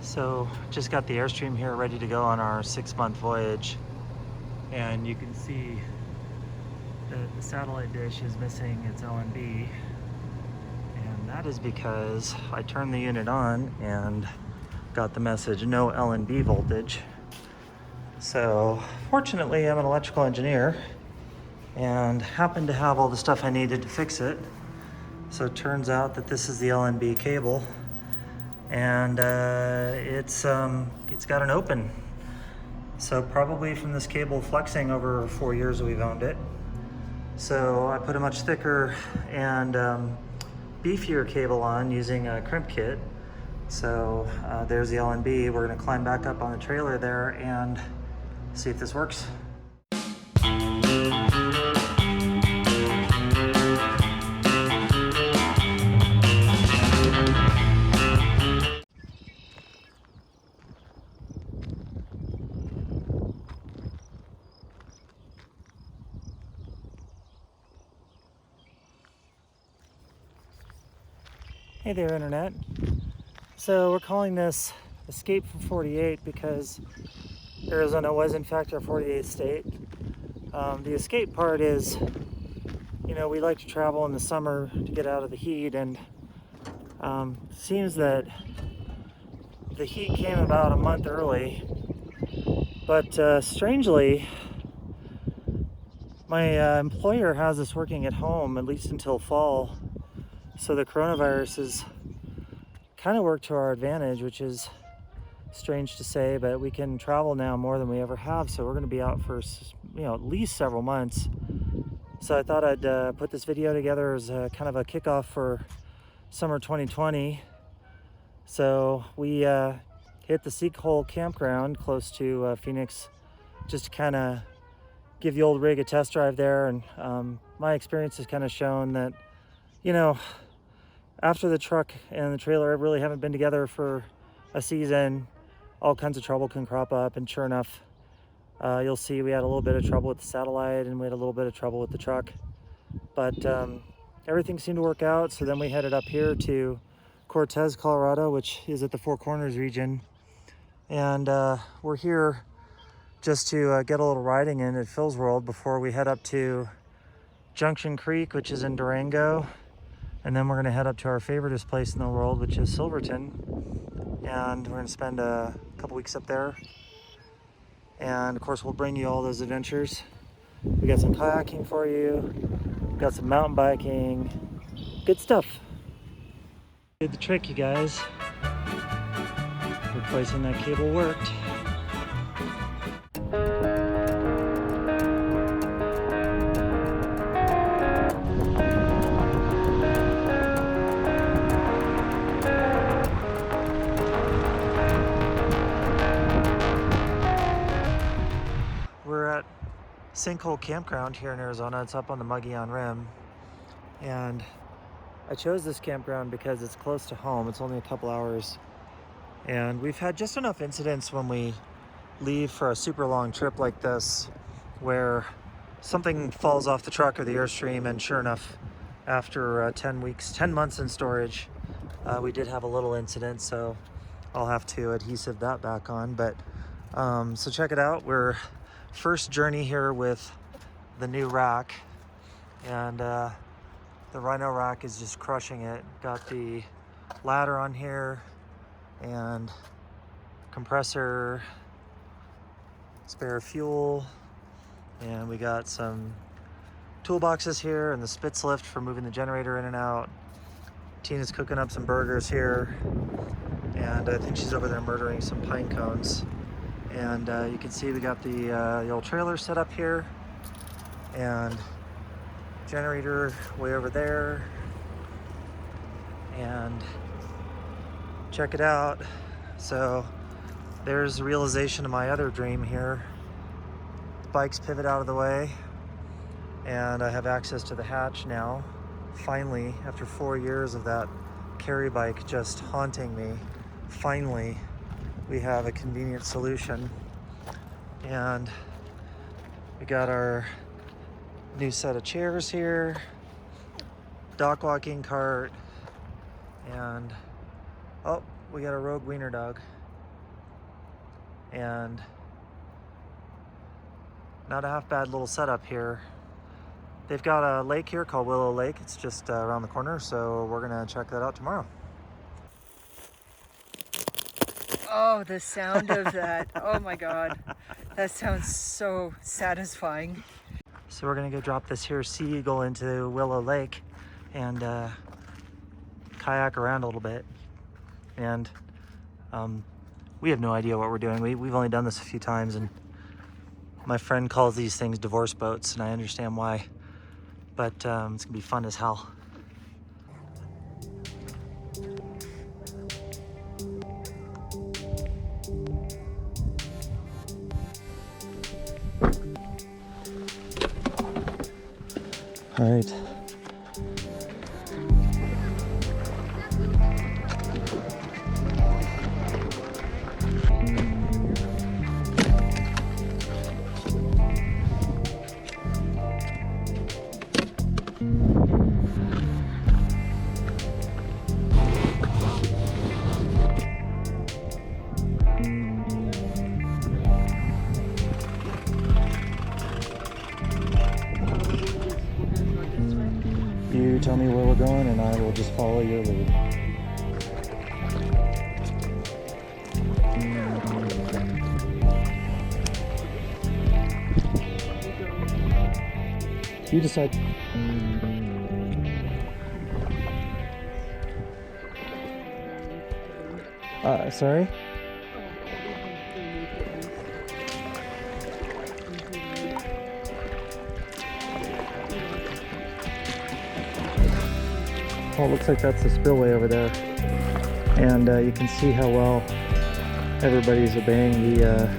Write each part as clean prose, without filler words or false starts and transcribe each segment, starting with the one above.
So just got the Airstream here ready to go on our 6-month voyage, and you can see that the satellite dish is missing its LNB, and that is because I turned the unit on and got the message no LNB voltage. So fortunately I'm an electrical engineer and happened to have all the stuff I needed to fix it. So it turns out that this is the LNB cable, and it's got an open. So probably from this cable flexing over 4 years we've owned it. So I put a much thicker and beefier cable on using a crimp kit. So there's the LNB. We're gonna climb back up on the trailer there and see if this works. Hey there, Internet. So we're calling this Escape from 48 because Arizona was in fact our 48th state. The escape part is, you know, we like to travel in the summer to get out of the heat, and seems that the heat came about a month early, but strangely, my employer has us working at home at least until fall. So the coronavirus has kind of worked to our advantage, which is strange to say, but we can travel now more than we ever have. So we're going to be out for, you know, at least several months. So I thought I'd put this video together as a kind of a kickoff for summer 2020. So we hit the Sinkhole Campground close to Phoenix just to kind of give the old rig a test drive there. And my experience has kind of shown that, you know, after the truck and the trailer really haven't been together for a season, all kinds of trouble can crop up. And sure enough, you'll see we had a little bit of trouble with the satellite and we had a little bit of trouble with the truck. But everything seemed to work out. So then we headed up here to Cortez, Colorado, which is at the Four Corners region. And we're here just to get a little riding in at Phil's World before we head up to Junction Creek, which is in Durango. And then we're going to head up to our favoriteest place in the world, which is Silverton. And we're going to spend a couple weeks up there. And of course, we'll bring you all those adventures. We got some kayaking for you. We got some mountain biking. Good stuff. Did the trick, you guys. Replacing that cable worked. Sinkhole Campground here in Arizona. It's up on the Mogollon Rim, and I chose this campground because it's close to home. It's only a couple hours, and we've had just enough incidents when we leave for a super long trip like this where something falls off the truck or the Airstream, and sure enough, after 10 months in storage, we did have a little incident, so I'll have to adhesive that back on. But so check it out. We're first journey here with the new rack, and the Rhino rack is just crushing it. Got the ladder on here and compressor, spare fuel, and we got some toolboxes here and the Spitz lift for moving the generator in and out. Tina's cooking up some burgers here, and I think she's over there murdering some pine cones. And you can see we got the old trailer set up here, and generator way over there. And check it out. So there's the realization of my other dream here. Bike's pivot out of the way, and I have access to the hatch now. Finally, after 4 years of that carry bike just haunting me, finally we have a convenient solution. And we got our new set of chairs here, dock walking cart, and oh, we got a rogue wiener dog. and not a half bad little setup here. They've got a lake here called Willow Lake. It's just around the corner, so we're gonna check that out tomorrow. Oh, the sound of that. Oh my God. That sounds so satisfying. So we're gonna go drop this here Sea Eagle into Willow Lake and kayak around a little bit. And we have no idea what we're doing. We've only done this a few times, and my friend calls these things divorce boats, and I understand why. But it's gonna be fun as hell. All right. You tell me where we're going and I will just follow your lead. You decide. Sorry? Oh, it looks like that's the spillway over there. And you can see how well everybody's obeying the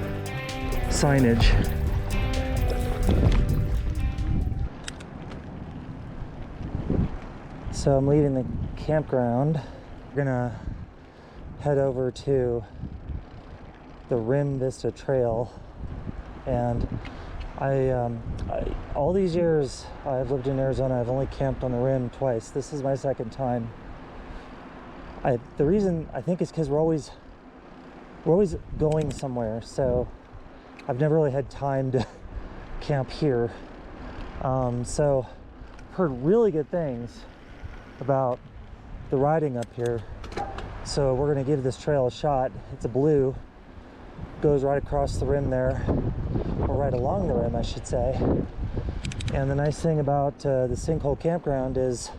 signage. So I'm leaving the campground. We're gonna head over to the Rim Vista Trail. And all these years I've lived in Arizona, I've only camped on the Rim twice. This is my second time. The reason I think is because we're always going somewhere, so I've never really had time to camp here. So heard really good things about the riding up here. So we're gonna give this trail a shot. It's a blue, goes right across the rim there, or right along the rim, I should say. And the nice thing about the Sinkhole Campground is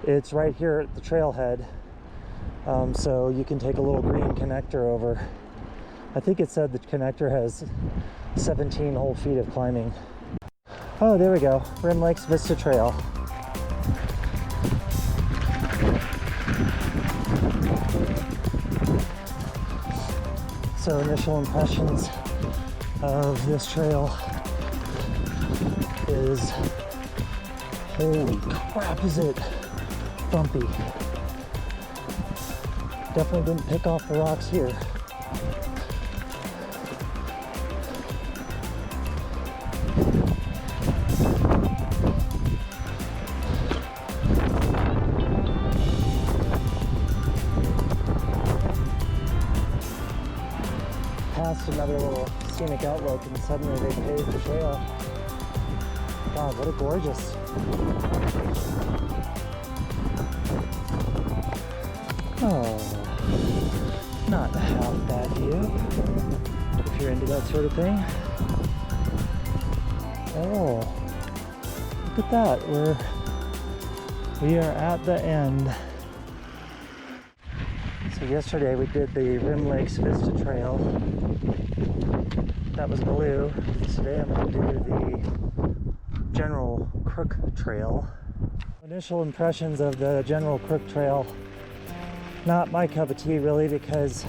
it's right here at the trailhead. So you can take a little green connector over. I think it said the connector has 17 whole feet of climbing. Oh, there we go. Rim Lakes Vista Trail. So initial impressions of this trail is, holy crap, is it bumpy. Definitely didn't pick off the rocks here. Past another little scenic outlook and suddenly they paved the trail. God, what a gorgeous. Oh, not a half bad view, if you're into that sort of thing. Oh, look at that, we are at the end. So yesterday we did the Rim Lakes Vista Trail. That was blue. Today I'm going to do the General Crook Trail. Initial impressions of the General Crook Trail, not my cup of tea really, because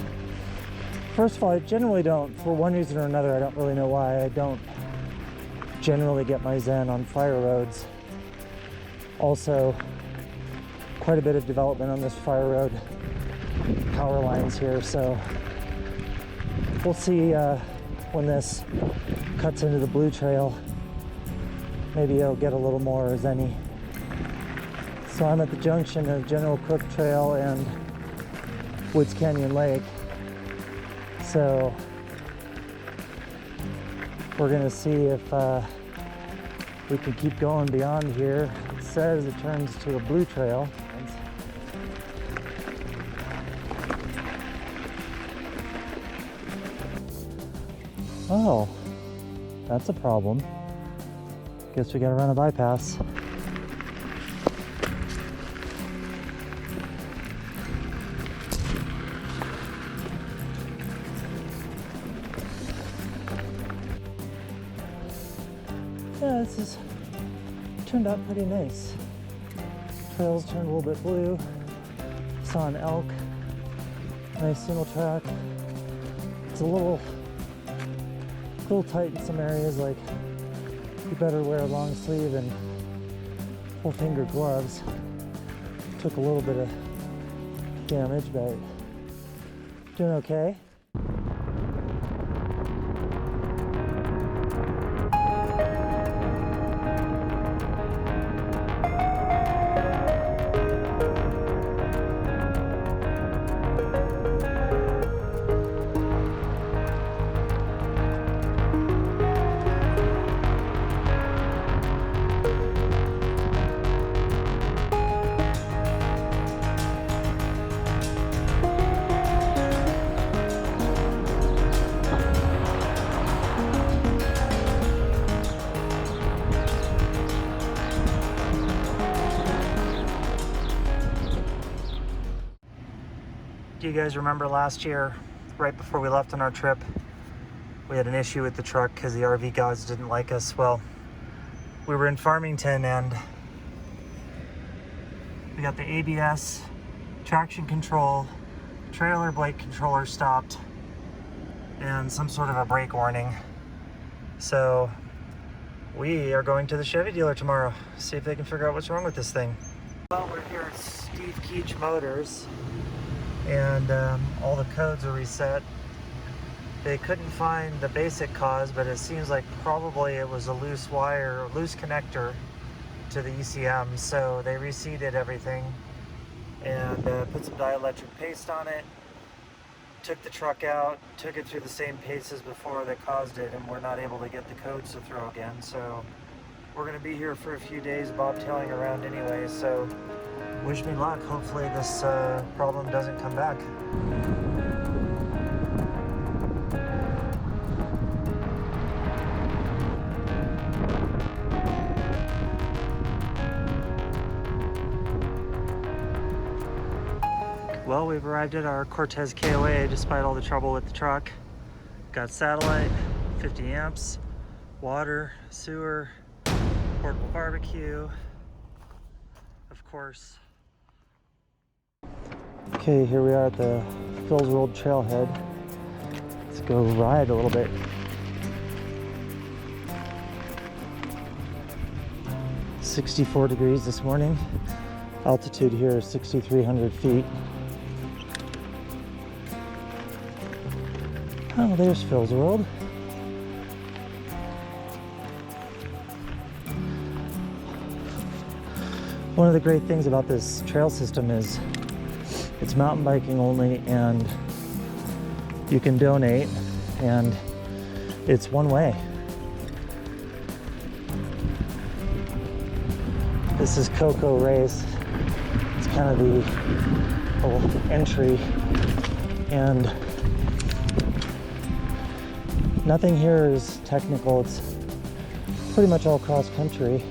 first of all, I generally don't, for one reason or another, I don't really know why, I don't generally get my zen on fire roads. Also, quite a bit of development on this fire road, power lines here, so we'll see when this cuts into the blue trail. Maybe it'll get a little more zen-y. So I'm at the junction of General Crook Trail and Woods Canyon Lake. So we're gonna see if we can keep going beyond here. It says it turns to a blue trail. Oh, that's a problem. Guess we gotta run a bypass. Yeah, this has turned out pretty nice. Trails turned a little bit blue. Saw an elk. Nice single track. It's a little tight in some areas, like you better wear a long sleeve and full finger gloves. Took a little bit of damage, but doing okay. Do you guys remember last year, right before we left on our trip, we had an issue with the truck because the RV gods didn't like us? Well, we were in Farmington and we got the ABS, traction control, trailer brake controller stopped, and some sort of a brake warning. So we are going to the Chevy dealer tomorrow, see if they can figure out what's wrong with this thing. Well, we're here at Steve Keetch Motors, and all the codes are reset. They couldn't find the basic cause, but it seems like probably it was a loose wire, loose connector to the ECM, so they reseated everything and put some dielectric paste on it, took the truck out, took it through the same paces before that caused it, and we're not able to get the codes to throw again. So we're gonna be here for a few days bobtailing around anyway, so wish me luck. Hopefully this problem doesn't come back. Well, we've arrived at our Cortez KOA despite all the trouble with the truck. Got satellite, 50 amps, water, sewer, portable barbecue, of course. Okay, here we are at the Phil's World Trailhead. Let's go ride a little bit. "64 degrees this morning. Altitude here is 6,300 feet. Oh, there's Phil's World. One of the great things about this trail system is it's mountain biking only, and you can donate, and it's one way. This is Coco Race. It's kind of the whole entry, and nothing here is technical. It's pretty much all cross country.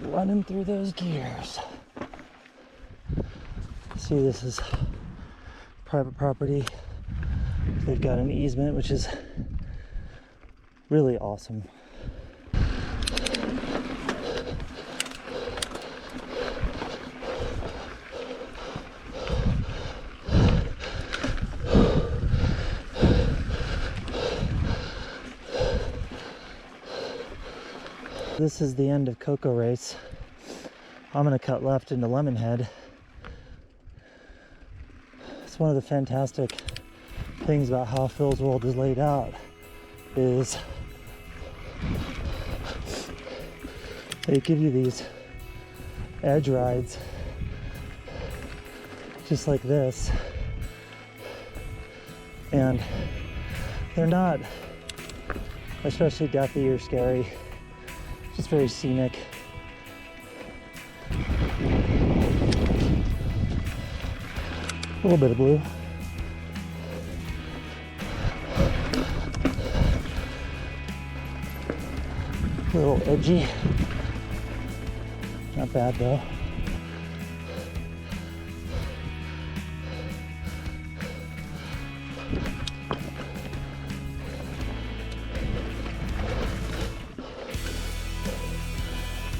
running through those gears. See, this is private property. They've got an easement, which is really awesome. This is the end of Coco Race. I'm gonna cut left into Lemonhead. It's one of the fantastic things about how Phil's World is laid out is they give you these edge rides just like this, and they're not especially deathy or scary, just very scenic. A little bit of blue. A little edgy. Not bad though.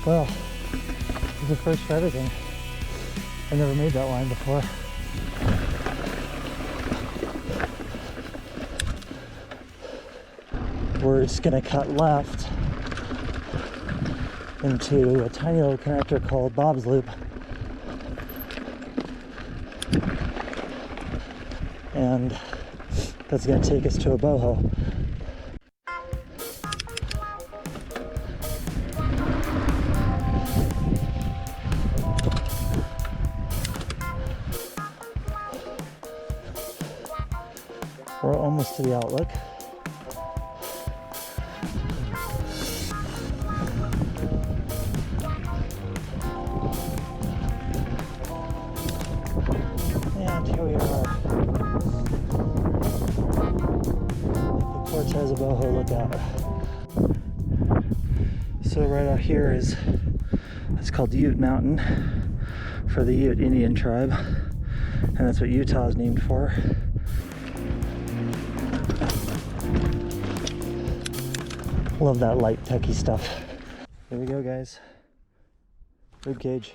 Well, it's a first for everything. I've never made that line before. We're just gonna cut left into a tiny little connector called Bob's Loop. And that's gonna take us to Abajo. We're almost to the outlook. And here we are at the Cortez Abajo lookout. So right out here is, it's called Ute Mountain for the Ute Indian tribe, and that's what Utah is named for. Love that light techie stuff. There we go, guys. Rib cage.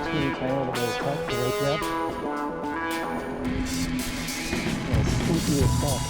Teeny tiny little bit of cut to wake you up. Yeah, spooky as fuck.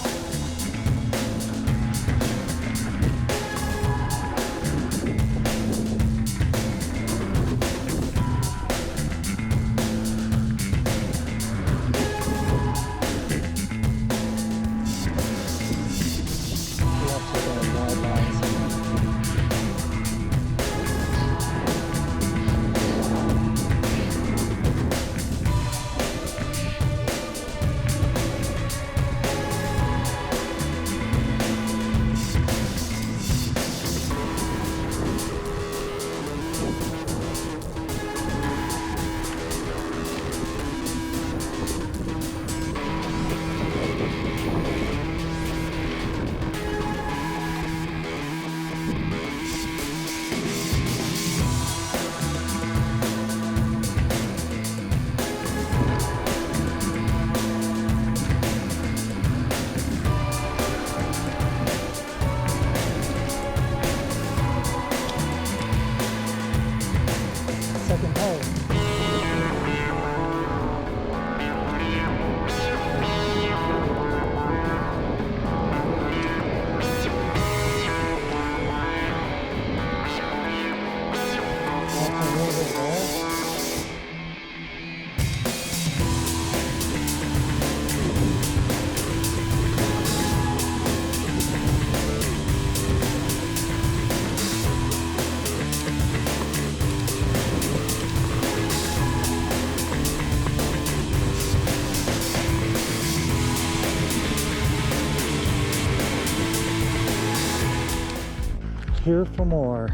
Here for more.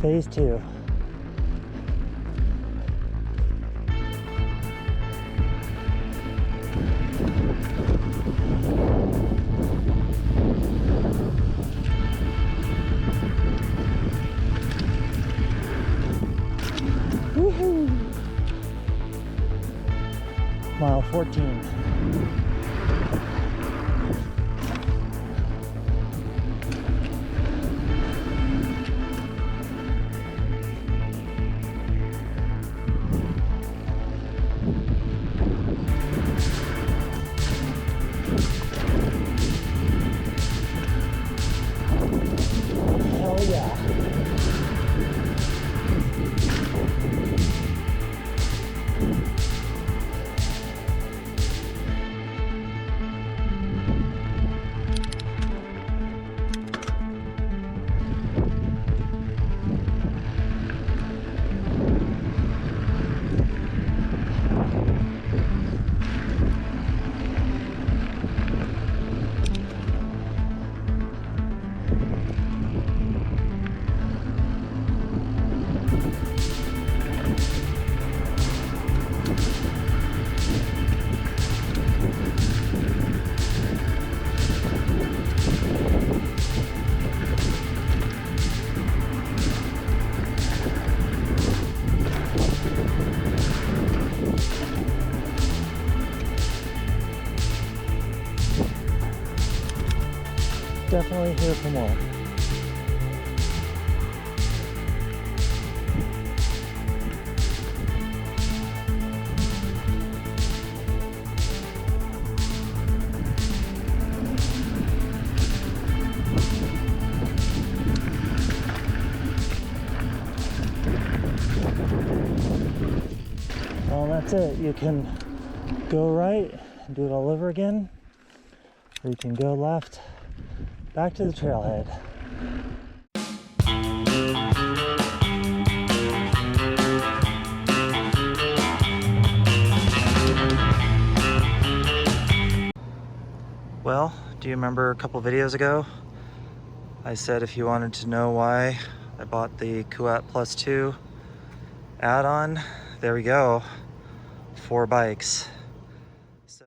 Phase 2. Mile 14. Hell yeah. Definitely here for more. Well, that's it. You can go right and do it all over again, or you can go left back to the trailhead. Well, do you remember a couple videos ago I said if you wanted to know why I bought the KOA Plus 2 add-on, there we go. 4 bikes.